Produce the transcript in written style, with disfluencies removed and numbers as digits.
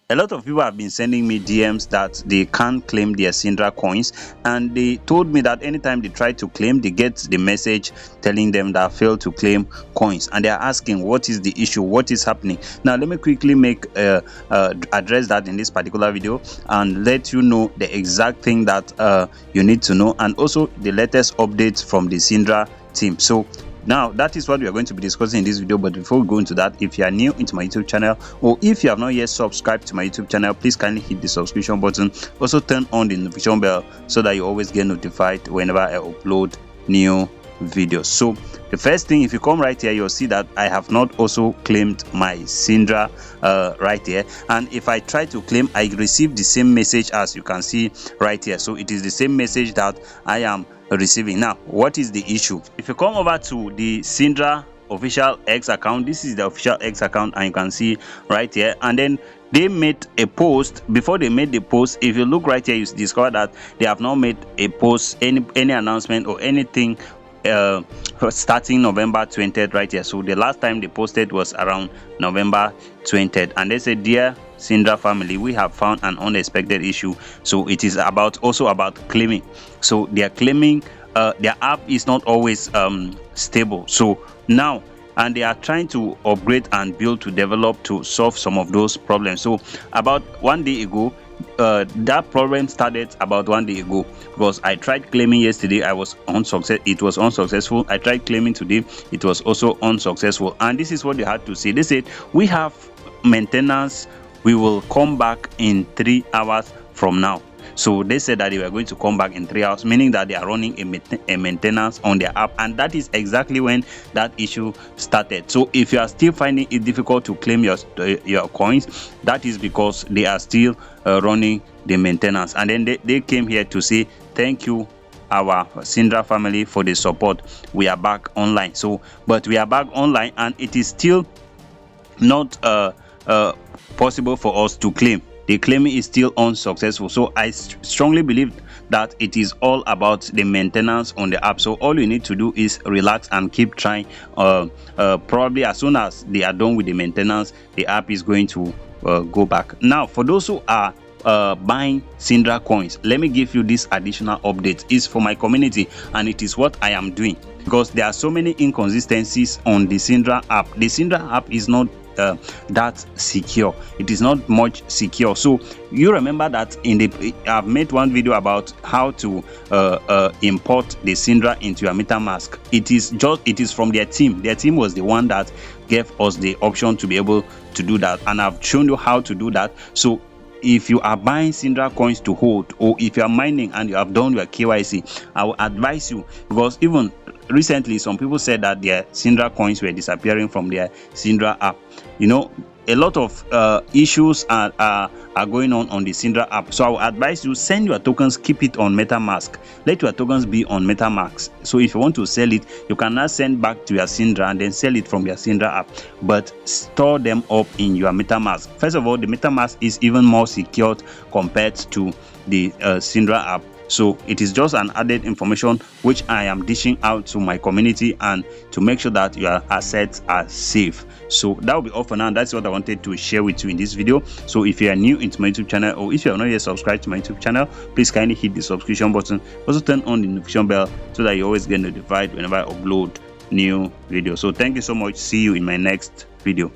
A lot of people have been sending me DMs that they can't claim their Sidra coins, and they told me that anytime they try to claim, they get the message telling them that failed to claim coins, and they are asking what is the issue, what is happening. Now let me quickly address that in this particular video and let you know the exact thing that you need to know, and also the latest updates from the Sidra team. So now that is what we are going to be discussing in this video. But before we go into that, if you are new into my YouTube channel, or if you have not yet subscribed to my YouTube channel, please kindly hit the subscription button. Also turn on the notification bell so that you always get notified whenever I upload new videos. So the first thing, if you come right here, you'll see that I have not also claimed my Sidra right here, and if I try to claim, I receive the same message as you can see right here. So it is the same message that I am receiving. Now what is the issue? If you come over to the Sidra official X account, this is the official X account, and you can see right here, and then they made a post. Before they made the post, if you look right here, you discover that they have not made a post, any announcement or anything starting November 20th right here. So the last time they posted was around November 20th, and they said, "Dear Sidra family, we have found an unexpected issue." So it is also about claiming. So they are claiming their app is not always stable. So now, and they are trying to upgrade and build to develop to solve some of those problems. So about 1 day ago, that problem started about 1 day ago, because I tried claiming yesterday, it was unsuccessful. I tried claiming today, it was also unsuccessful. And this is what they had to say. They said, "We have maintenance, we will come back in 3 hours from now." So they said that they were going to come back in 3 hours, meaning that they are running a maintenance on their app, and that is exactly when that issue started. So if you are still finding it difficult to claim your coins, that is because they are still running the maintenance. And then they came here to say, "Thank you, our Sidra family, for the support. We are back online." So but we are back online, and it is still not possible for us to claim. The claiming is still unsuccessful. So I strongly believe that it is all about the maintenance on the app. So all you need to do is relax and keep trying. Probably as soon as they are done with the maintenance, the app is going to go back. Now for those who are buying Sidra coins, let me give you this additional update. It's for my community, and it is what I am doing, because there are so many inconsistencies on the Sidra app. The Sidra app is not that secure. It is not much secure. So you remember that I've made one video about how to import the Sidra into your Metamask. It is from their team. Their team was the one that gave us the option to be able to do that, and I've shown you how to do that. So if you are buying Sidra coins to hold, or if you are mining and you have done your KYC, I will advise you, because even recently some people said that their Sidra coins were disappearing from their Sidra app. You know, a lot of issues are going on the Sidra app. So I will advise you, send your tokens, keep it on Metamask. Let your tokens be on Metamask. So if you want to sell it, you can now send back to your Sidra and then sell it from your Sidra app, but store them up in your Metamask. First of all, the Metamask is even more secured compared to the Sidra app. So it is just an added information which I am dishing out to my community, and to make sure that your assets are safe. So that will be all for now. That's what I wanted to share with you in this video. So if you are new into my YouTube channel, or if you are not yet subscribed to my YouTube channel, please kindly hit the subscription button. Also turn on the notification bell so that you always get notified whenever I upload new videos. So thank you so much. See you in my next video.